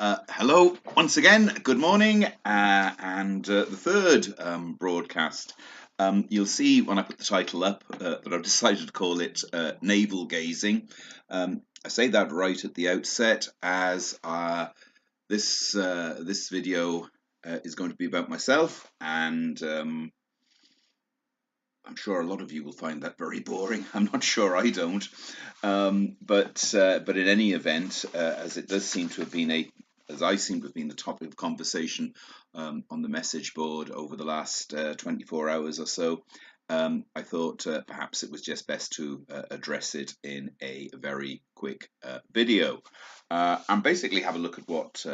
Hello, once again, good morning, and the third broadcast. You'll see when I put the title up that I've decided to call it Navel Gazing. I say that right at the outset, as this video is going to be about myself, and I'm sure a lot of you will find that very boring. I'm not sure I don't, but in any event, as it does seem to have been as I seem to have been the topic of conversation on the message board over the last 24 hours or so, I thought perhaps it was just best to address it in a very quick video, and basically have a look at what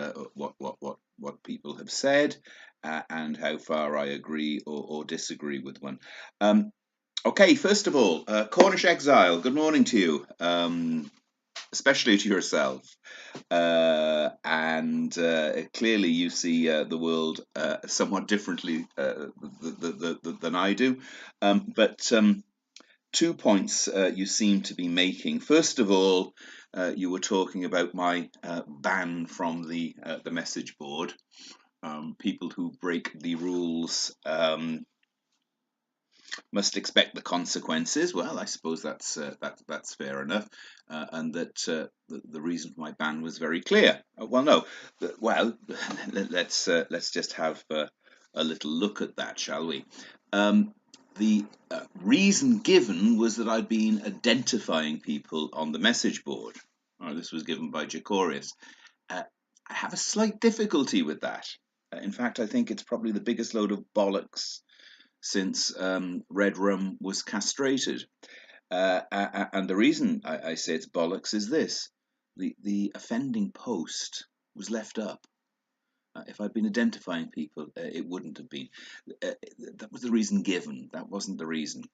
people have said, and how far I agree or disagree with one. Okay, first of all, Cornish Exile, good morning to you, especially to yourself. And clearly you see the world somewhat differently than I do. But 2 points you seem to be making. First of all, you were talking about my ban from the message board. People who break the rules must expect the consequences. Well, I suppose that's fair enough, and that the reason for my ban was very clear. Well, no, well, let's just have a little look at that, shall we? The reason given was that I'd been identifying people on the message board. This was given by Jacorius. I have a slight difficulty with that. In fact, I think it's probably the biggest load of bollocks since Red Rum was castrated. And the reason I say it's bollocks is this: the offending post was left up. If I'd been identifying people, it wouldn't have been. That was the reason given. That wasn't the reason.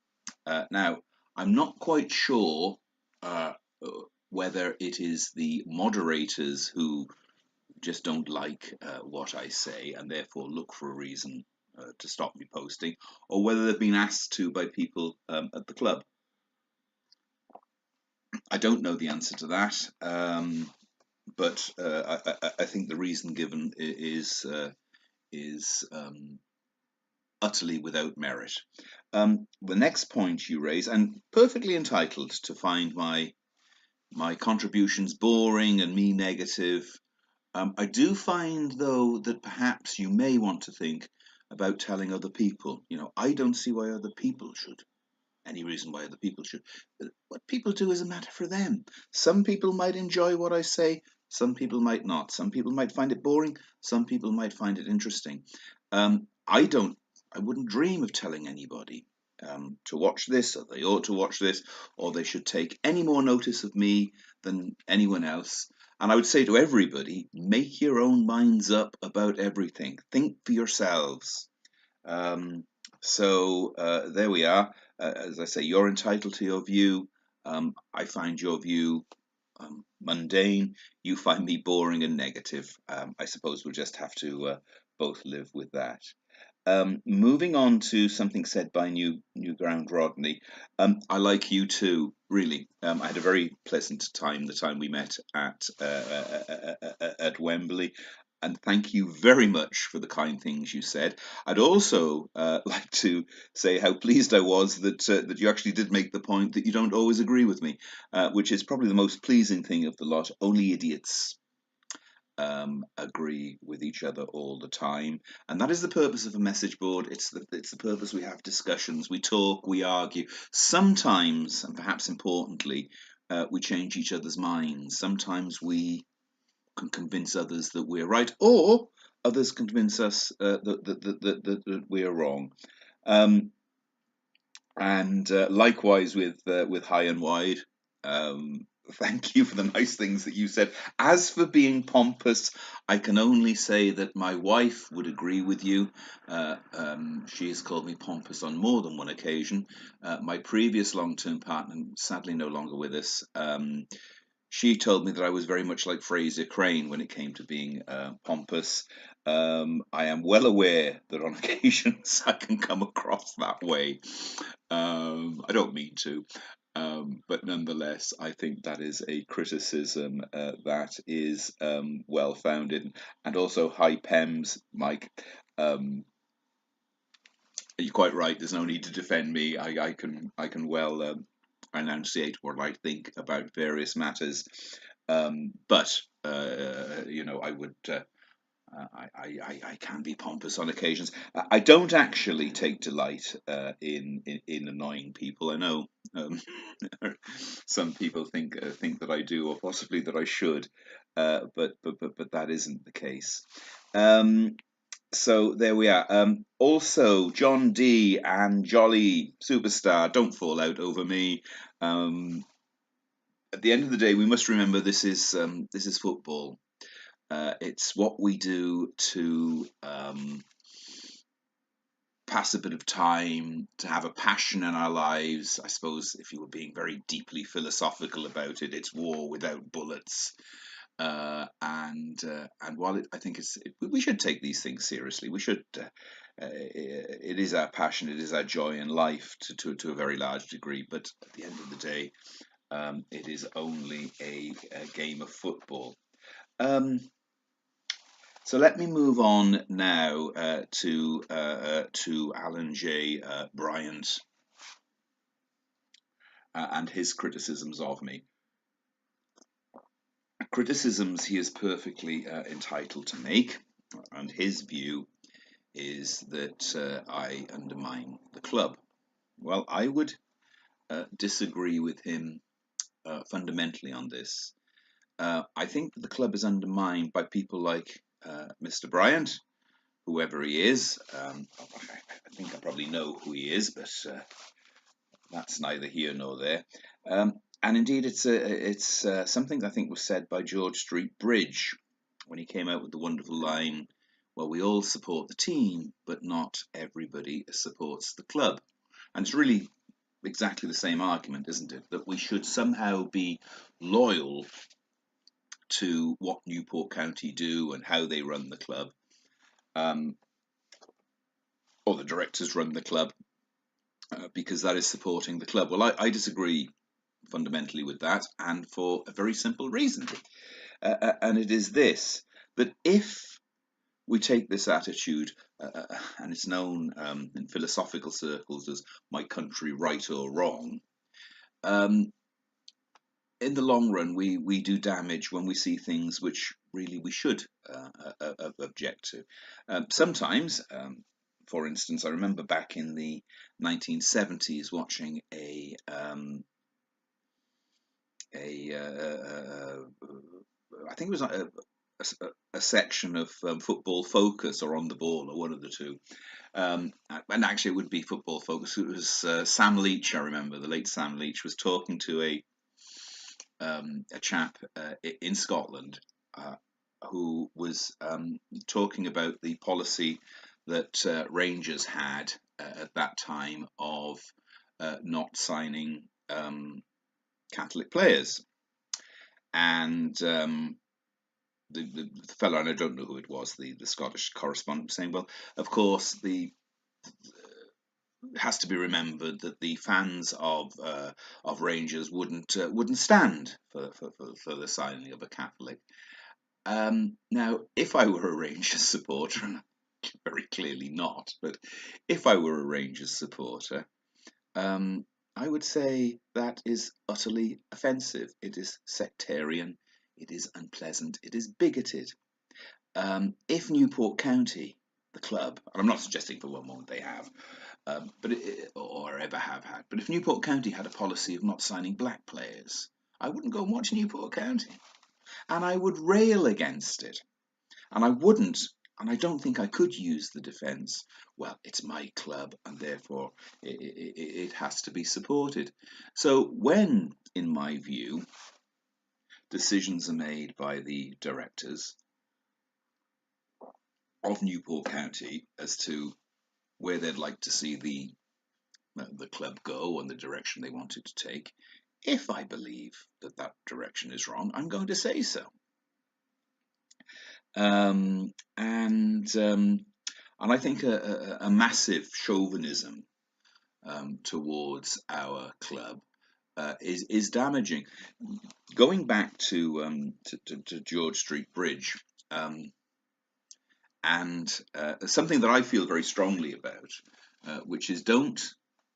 Now, I'm not quite sure whether it is the moderators who just don't like what I say and therefore look for a reason to stop me posting, or whether they've been asked to by people at the club. I don't know the answer to that, but I think the reason given is utterly without merit. The next point you raise, and perfectly entitled to find my contributions boring and me negative. I do find, though, that perhaps you may want to think about telling other people. I don't see why other people should. Any reason why other people should. What people do is a matter for them. Some people might enjoy what I say, some people might not. Some people might find it boring, some people might find it interesting. I wouldn't dream of telling anybody to watch this, or they ought to watch this, or they should take any more notice of me than anyone else. And I would say to everybody, make your own minds up about everything. Think for yourselves. So there we are. As I say, you're entitled to your view. I find your view mundane. You find me boring and negative. I suppose we'll just have to both live with that. Moving on to something said by Newground Rodney. I like you too, really. I had a very pleasant time the time we met at Wembley, and thank you very much for the kind things you said. I'd also like to say how pleased I was that you actually did make the point that you don't always agree with me, which is probably the most pleasing thing of the lot. Only idiots agree with each other all the time, and that is the purpose of a message board. It's the purpose. We have discussions, we talk, we argue. Sometimes, and perhaps importantly, we change each other's minds. Sometimes we can convince others that we're right, or others convince us that we're wrong. And likewise with High and Wide. Thank you for the nice things that you said. As for being pompous, I can only say that my wife would agree with you. She has called me pompous on more than one occasion. My previous long-term partner, sadly no longer with us, she told me that I was very much like Fraser Crane when it came to being pompous. I am well aware that on occasions I can come across that way. I don't mean to. But nonetheless, I think that is a criticism that is well founded, and also high Pems, Mike. Um, you're quite right. There's no need to defend me. I can well enunciate what I think about various matters. But I would. I can be pompous on occasions. I don't actually take delight in annoying people. I know um, some people think that I do, or possibly that I should, but that isn't the case. Um, so there we are. Also, John D and Jolly Superstar, don't fall out over me. Um, at the end of the day, we must remember this is football. It's what we do to pass a bit of time, to have a passion in our lives. I suppose if you were being very deeply philosophical about it, it's war without bullets. And while I think we should take these things seriously. We should. It is our passion. It is our joy in life to a very large degree. But at the end of the day, it is only a game of football. Um, so let me move on now to Alan J. Bryant and his criticisms of me. Criticisms he is perfectly entitled to make, and his view is that I undermine the club. Well, I would disagree with him fundamentally on this. I think that the club is undermined by people like Mr. Bryant, whoever he is. I think I probably know who he is, but that's neither here nor there. And indeed, it's something I think was said by George Street Bridge when he came out with the wonderful line, "Well, we all support the team, but not everybody supports the club." And it's really exactly the same argument, isn't it? That we should somehow be loyal to what Newport County do and how they run the club, um, or the directors run the club, because that is supporting the club. Well, I disagree fundamentally with that, and for a very simple reason. And it is this, that if we take this attitude, and it's known in philosophical circles as "my country right or wrong," um, in the long run, we do damage when we see things which really we should object to. Sometimes, for instance, I remember back in the 1970s watching I think it was a section of Football Focus or On the Ball or one of the two. And actually, it would be Football Focus. It was Sam Leach. I remember the late Sam Leach was talking to a chap in Scotland who was talking about the policy that Rangers had at that time of not signing Catholic players. And the fellow, and I don't know who it was, the Scottish correspondent, was saying, well, of course, it has to be remembered that the fans of Rangers wouldn't stand for the signing of a Catholic. Now, if I were a Rangers supporter, and very clearly not, but if I were a Rangers supporter, I would say that is utterly offensive. It is sectarian. It is unpleasant. It is bigoted. If Newport County, the club, and I'm not suggesting for one moment they have, or ever have had, but if Newport County had a policy of not signing black players, I wouldn't go and watch Newport County, and I would rail against it, and I wouldn't. And I don't think I could use the defence. Well, it's my club, and therefore it has to be supported. So when, in my view, decisions are made by the directors of Newport County as to where they'd like to see the club go and the direction they want it to take, if I believe that that direction is wrong, I'm going to say so. And I think a massive chauvinism towards our club is damaging. Going back to George Street Bridge, and something that I feel very strongly about, which is don't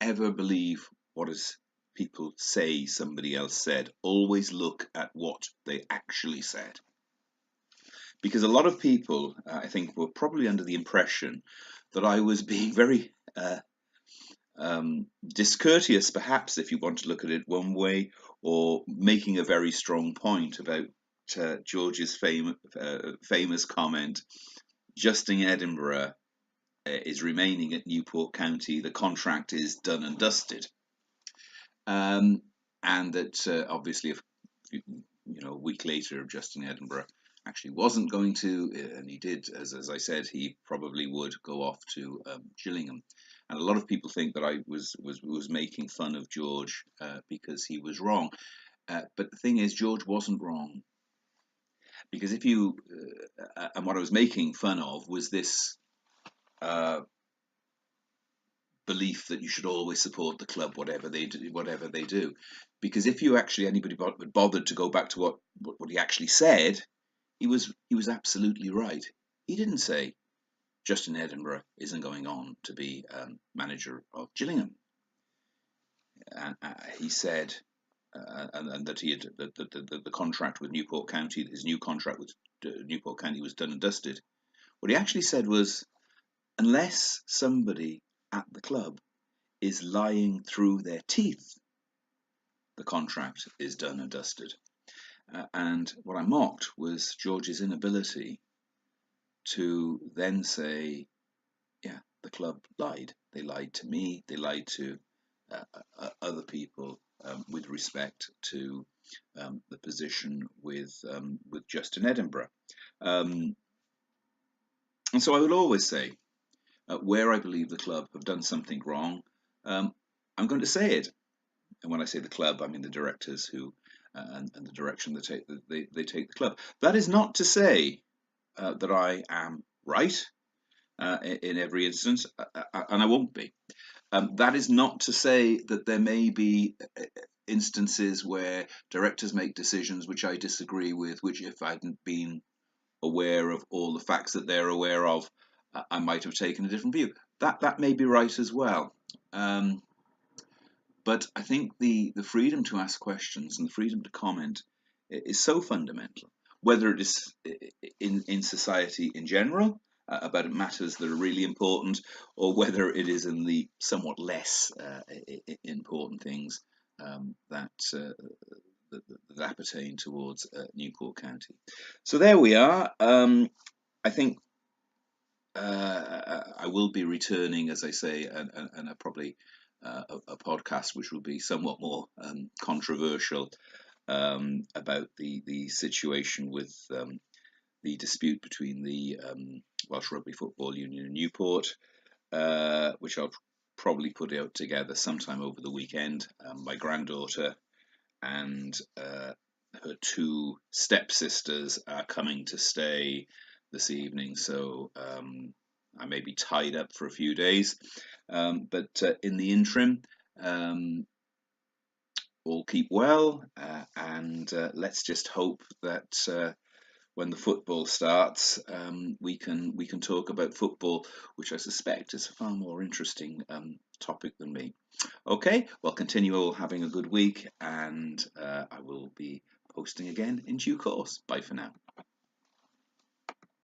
ever believe what is people say somebody else said. Always look at what they actually said. Because a lot of people, I think, were probably under the impression that I was being very discourteous, perhaps, if you want to look at it one way, or making a very strong point about George's famous comment, just in Edinburgh is remaining at Newport County. The contract is done and dusted, and that obviously, a week later, Justin Edinburgh actually wasn't going to, and he did, as I said, he probably would go off to Gillingham. And a lot of people think that I was making fun of George because he was wrong. But the thing is, George wasn't wrong. Because if you, and what I was making fun of was this belief that you should always support the club, whatever they do. Because if you actually, anybody bothered to go back to what he actually said, he was absolutely right. He didn't say Justin Edinburgh isn't going on to be manager of Gillingham. And he said, and that he had the contract with Newport County, his new contract with Newport County was done and dusted. What he actually said was, unless somebody at the club is lying through their teeth, the contract is done and dusted. And what I mocked was George's inability to then say, yeah, the club lied. They lied to me. They lied to other people with respect to the position with Justin Edinburgh. And so I will always say, where I believe the club have done something wrong, I'm going to say it. And when I say the club, I mean the directors who and the direction they take the club. That is not to say that I am right in every instance, and I won't be. That is not to say that there may be instances where directors make decisions which I disagree with, which if I hadn't been aware of all the facts that they're aware of, I might have taken a different view. That may be right as well. But I think the freedom to ask questions and the freedom to comment is so fundamental, whether it is in society in general, about matters that are really important, or whether it is in the somewhat less important things that appertain towards Newport County. So there we are. I think I will be returning, as I say, and probably a podcast which will be somewhat more controversial about the situation with the dispute between the Welsh Rugby Football Union and Newport, which I'll probably put out together sometime over the weekend. My granddaughter and her two stepsisters are coming to stay this evening, so I may be tied up for a few days. But in the interim, all keep well, and let's just hope that when the football starts, we can talk about football, which I suspect is a far more interesting topic than me. Okay, well, continue all having a good week, and I will be posting again in due course. Bye for now.